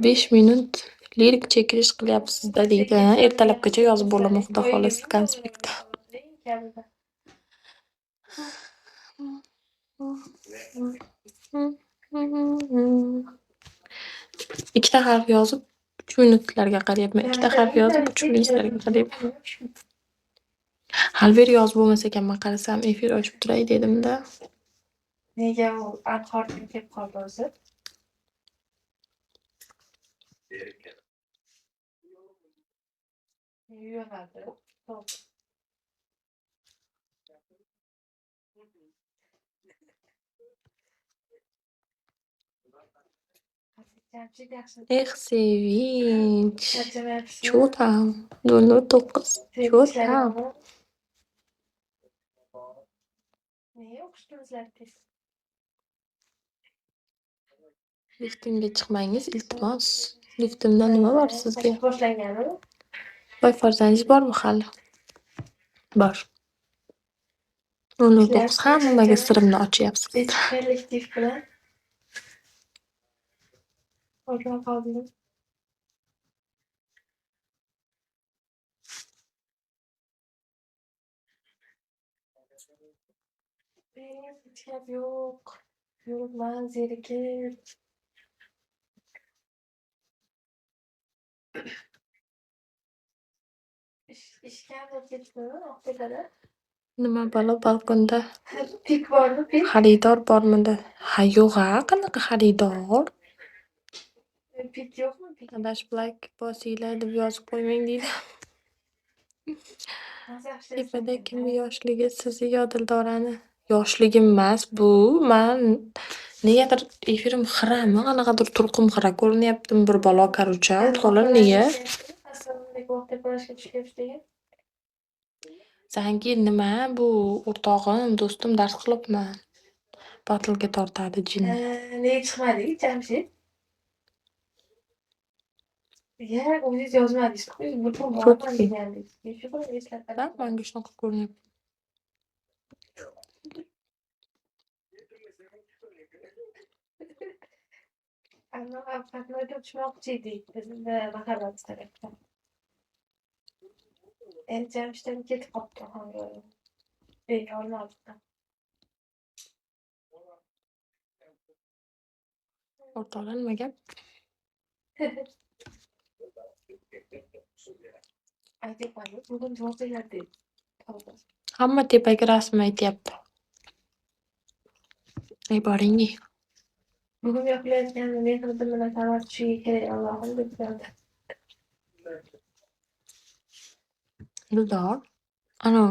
5 minut lirik chekilish qilyapsiz-da deydi. Ertalabgacha yozib bo'laman xudo xohlasa konspektda. Ikkita harf yozib 3 minutlarga qarayapman. Ikkita harf yozib 3 minutlarga qarayapman. Halber yozib bo'lmas ekanman, qarasam efir ochib turay dedim-da. Nega u anhorga kelib qoldi o'zi? Yuvadi. Sevinch. Чё там? 009. Чё там? Nega o'qishni o'zgartirish? Liftimga chiqmangiz, iltimos. Liftimda nima bor sizga? Boshlanganmi? Voy farzandingiz bormi hali? Bor. 009 hammaga sirimni ochyapsiz. Kollektiv bilan o'rgan qoldim. Hech gap yo'q. Yuribman zerikib. Ishga olib ketdimi Oqtepada? Nima balo balkonda? Pik bormi, pik? Xaridor bormidi? Ha yo'q-a, qanaqa xaridor? Pik yo'qmi, pik? Adash Black bosinglar deb yozib qo'ymang deydi. Tepada kimni yoshligi sizni yo Dildorani? Yoshligim emas bu. Men negadir efirim xirami, qanaqadir turqum xira ko'rinyaptimi bir balo karucha. O'tqolar nega? Zangi nima bu o'rtog'im, do'stim dars qilibman. Batilga tortadi jinni. Nega chiqmading, Jamshid? Ya, o'zingiz yozmadingiz-ku, butun borman degandingiz. Shu bilan eslatib. Menga shunaqa ko'rinyapti. Ammo Fatmaga uchmoqchi edik bizni mahallat tarafdan. Endi Jamshiddan ketib qolibdi hamma. Olmabdi. O'rtoqlar nima gap? Aytib qo'ying, bugun javob dedi. Hamma tepaga rasm aytyapti. Ey boring. Bugun yopilayotgan mehridim bilan tamat tushiga kerak Allohim deb yozdi. Dildor. Ano